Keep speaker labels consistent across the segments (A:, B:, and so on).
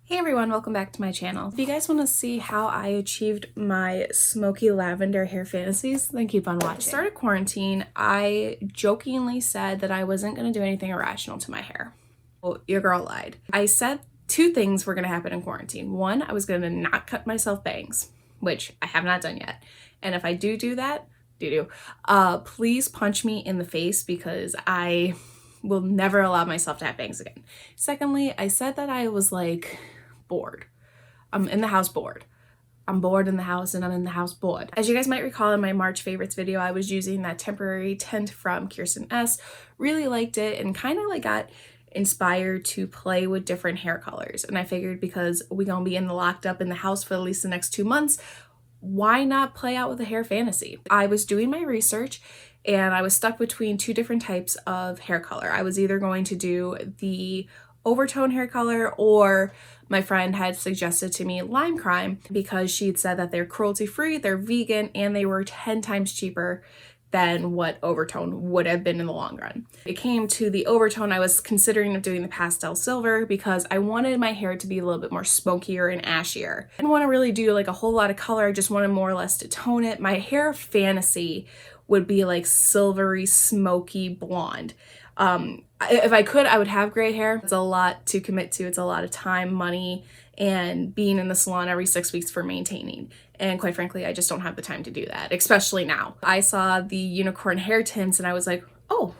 A: Hey everyone, welcome back to my channel. If you guys want to see how I achieved my smoky lavender hair fantasies, then keep on watching. Started quarantine, I jokingly said that I wasn't going to do anything irrational to my hair. Well, your girl lied. I said two things were going to happen in quarantine. One, I was going to not cut myself bangs, which I have not done yet. And if I do that, please punch me in the face because I will never allow myself to have bangs again. Secondly, I said that I was like bored. I'm in the house bored. I'm bored in the house and I'm in the house bored. As you guys might recall in my March favorites video, I was using that temporary tint from Kirsten S. Really liked it and kind of like got inspired to play with different hair colors. And I figured because we gonna be locked up in the house for at least the next 2 months, why not play out with a hair fantasy? I was doing my research and I was stuck between two different types of hair color. I was either going to do the overtone hair color, or my friend had suggested to me lime crime because she'd said that they're cruelty-free, they're vegan, and they were 10 times cheaper than what overtone would have been in the long run. It came to the overtone, I was considering doing the pastel silver because I wanted my hair to be a little bit more smokier and ashier. I didn't want to really do like a whole lot of color, I just wanted more or less to tone it. My hair fantasy would be like silvery, smoky blonde. If I could, I would have gray hair. It's a lot to commit to. It's a lot of time, money, and being in the salon every 6 weeks for maintaining. And quite frankly, I just don't have the time to do that, especially now. I saw the unicorn hair tints and I was like, oh,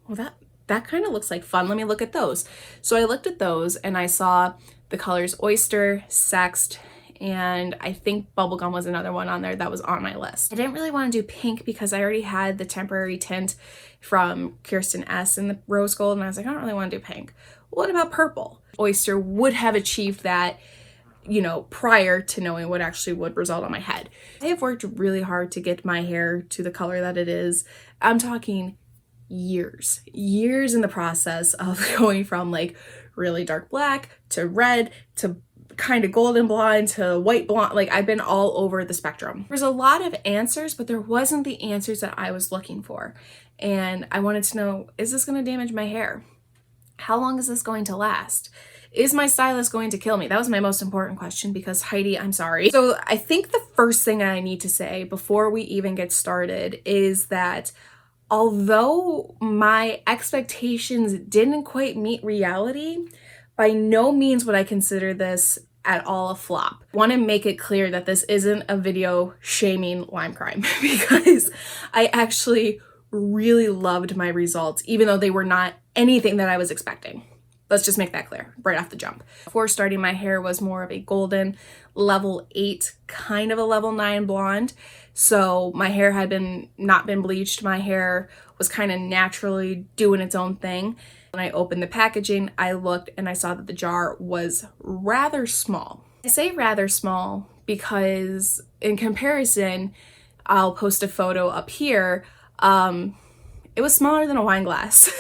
A: well that kind of looks like fun. Let me look at those. So I looked at those and I saw the colors Oyster, Sext, and I think bubblegum was another one on there that was on my list. I didn't really want to do pink because I already had the temporary tint from Kirsten S in the rose gold, and I was like, I don't really want to do pink. What about purple? Oyster would have achieved that, you know, prior to knowing what actually would result on my head. I have worked really hard to get my hair to the color that it is. I'm talking years in the process of going from like really dark black to red to kind of golden blonde to white blonde. Like I've been all over the spectrum. There's a lot of answers, but there wasn't the answers that I was looking for. And I wanted to know, is this going to damage my hair? How long is this going to last? Is my stylist going to kill me? That was my most important question because Heidi, I'm sorry. So I think the first thing I need to say before we even get started is that although my expectations didn't quite meet reality, by no means would I consider this at all a flop. I want to make it clear that this isn't a video shaming lime crime because I actually really loved my results, even though they were not anything that I was expecting. Let's just make that clear right off the jump. Before starting, my hair was more of a golden level 8, kind of a level 9 blonde. So my hair had not been bleached. My hair was kind of naturally doing its own thing. When I opened the packaging, I looked and I saw that the jar was rather small. I say rather small because in comparison, I'll post a photo up here. It was smaller than a wine glass.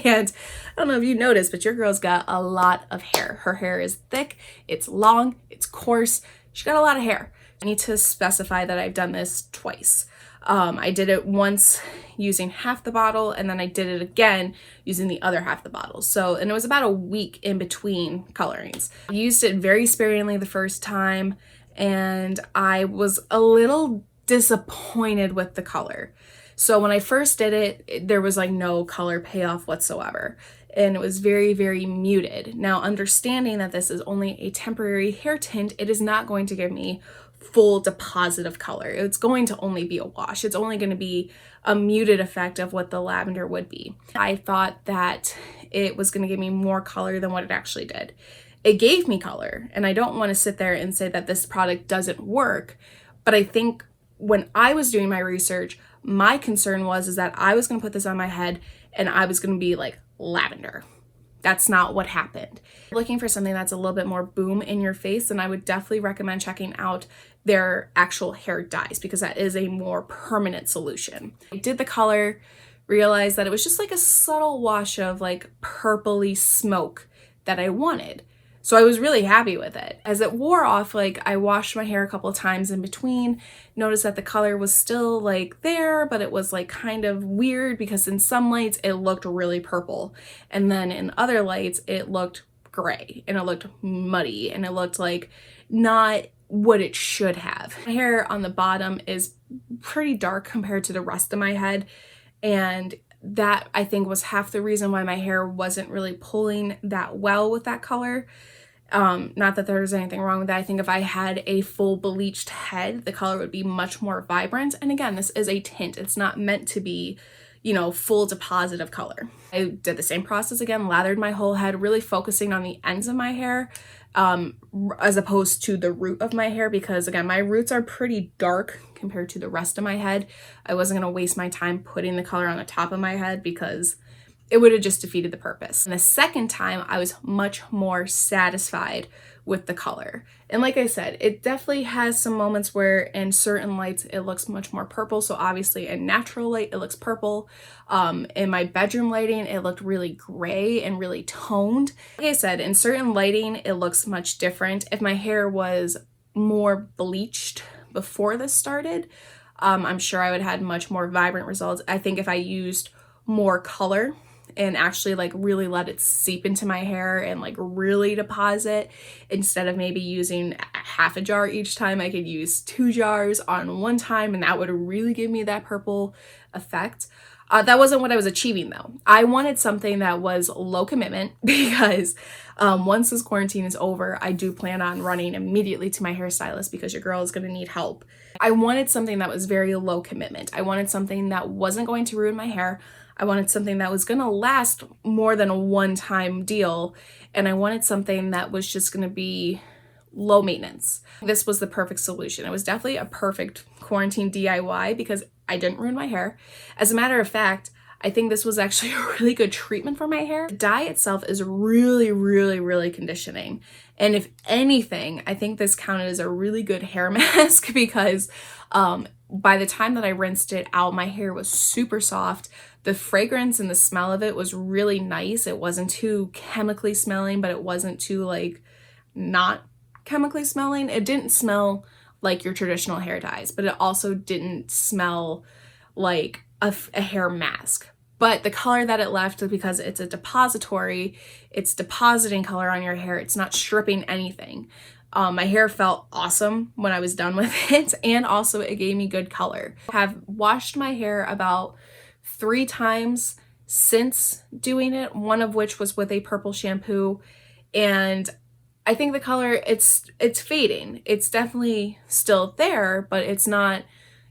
A: And I don't know if you noticed, but your girl's got a lot of hair. Her hair is thick, it's long, it's coarse. She got a lot of hair. I need to specify that I've done this twice. I did it once using half the bottle, and then I did it again using the other half the bottle. And it was about a week in between colorings. I used it very sparingly the first time, and I was a little disappointed with the color. So when I first did it, there was like no color payoff whatsoever. And it was very, very muted. Now, understanding that this is only a temporary hair tint, it is not going to give me full deposit of color. It's going to only be a wash. It's only going to be a muted effect of what the lavender would be. I thought that it was going to give me more color than what it actually did. It gave me color, and I don't want to sit there and say that this product doesn't work, but I think when I was doing my research, my concern was that I was going to put this on my head and I was going to be like lavender. That's not what happened. Looking for something that's a little bit more boom in your face, and I would definitely recommend checking out their actual hair dyes because that is a more permanent solution. I did the color, realized that it was just like a subtle wash of like purpley smoke that I wanted. So I was really happy with it. As it wore off, like I washed my hair a couple of times in between, noticed that the color was still like there, but it was like kind of weird because in some lights it looked really purple. And then in other lights it looked gray and it looked muddy and it looked like not what it should have. My hair on the bottom is pretty dark compared to the rest of my head, and that I think was half the reason why my hair wasn't really pulling that well with that color. Not that there's anything wrong with that. I think if I had a full bleached head, the color would be much more vibrant. And again, this is a tint. It's not meant to be, you know, full deposit of color. I did the same process again, lathered my whole head, really focusing on the ends of my hair, as opposed to the root of my hair, because again, my roots are pretty dark compared to the rest of my head. I wasn't gonna waste my time putting the color on the top of my head because it would have just defeated the purpose. And the second time, I was much more satisfied with the color. And like I said, it definitely has some moments where in certain lights, it looks much more purple. So obviously in natural light, it looks purple. In my bedroom lighting, it looked really gray and really toned. Like I said, in certain lighting, it looks much different. If my hair was more bleached before this started, I'm sure I would have had much more vibrant results. I think if I used more color and actually like really let it seep into my hair and like really deposit, instead of maybe using half a jar each time, I could use 2 jars on one time, and that would really give me that purple effect. That wasn't what I was achieving though. I wanted something that was low commitment because once this quarantine is over, I do plan on running immediately to my hairstylist because your girl is going to need help. I wanted something that was very low commitment. I wanted something that wasn't going to ruin my hair. I wanted something that was going to last more than a one-time deal, and I wanted something that was just going to be low maintenance. This was the perfect solution. It was definitely a perfect quarantine DIY because I didn't ruin my hair. As a matter of fact, I think this was actually a really good treatment for my hair. The dye itself is really, really, really conditioning. And if anything, I think this counted as a really good hair mask because by the time that I rinsed it out, my hair was super soft. The fragrance and the smell of it was really nice. It wasn't too chemically smelling, but it wasn't too like not chemically smelling. It didn't smell like your traditional hair dyes, but it also didn't smell like a hair mask. But the color that it left, because it's a depository, it's depositing color on your hair. It's not stripping anything. My hair felt awesome when I was done with it, and also it gave me good color. I have washed my hair about 3 times since doing it, one of which was with a purple shampoo, and I think the color, it's fading. It's definitely still there, but it's not,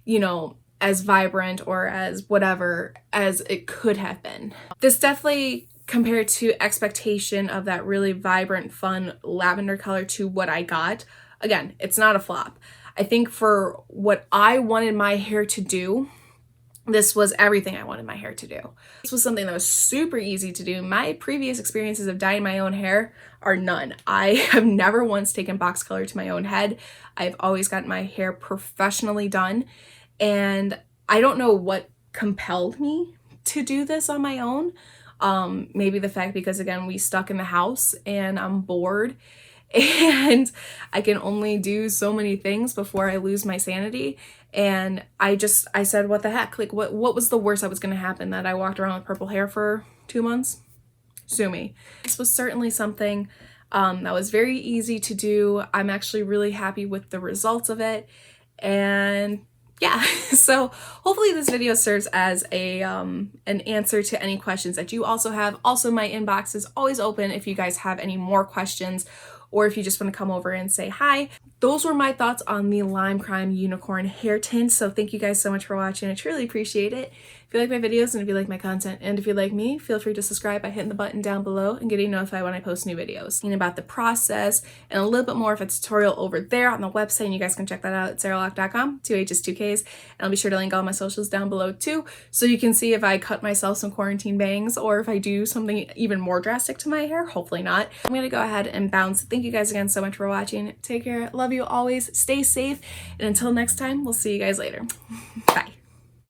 A: you know, as vibrant or as whatever as it could have been. This definitely, compared to expectation of that really vibrant, fun lavender color to what I got, again, it's not a flop. I think for what I wanted my hair to do, this was everything I wanted my hair to do. This was something that was super easy to do. My previous experiences of dyeing my own hair are none. I have never once taken box color to my own head. I've always gotten my hair professionally done, and I don't know what compelled me to do this on my own. Maybe the fact because again, we stuck in the house and I'm bored and I can only do so many things before I lose my sanity. And I said, what the heck? Like what was the worst that was going to happen? That I walked around with purple hair for 2 months? Sue me. This was certainly something that was very easy to do. I'm actually really happy with the results of it. And yeah, so hopefully this video serves as an answer to any questions that you also have. Also, my inbox is always open if you guys have any more questions or if you just want to come over and say hi. Those were my thoughts on the Lime Crime Unicorn hair tint. So thank you guys so much for watching. I truly appreciate it. If you like my videos and if you like my content and if you like me, feel free to subscribe by hitting the button down below and getting notified when I post new videos. And about the process and a little bit more of a tutorial over there on the website, and you guys can check that out at sarahlock.com, 2 H's, 2 K's. And I'll be sure to link all my socials down below too, so you can see if I cut myself some quarantine bangs or if I do something even more drastic to my hair. Hopefully not. I'm gonna go ahead and bounce. Thank you guys again so much for watching. Take care. Love you always. Stay safe. And until next time, we'll see you guys later. Bye.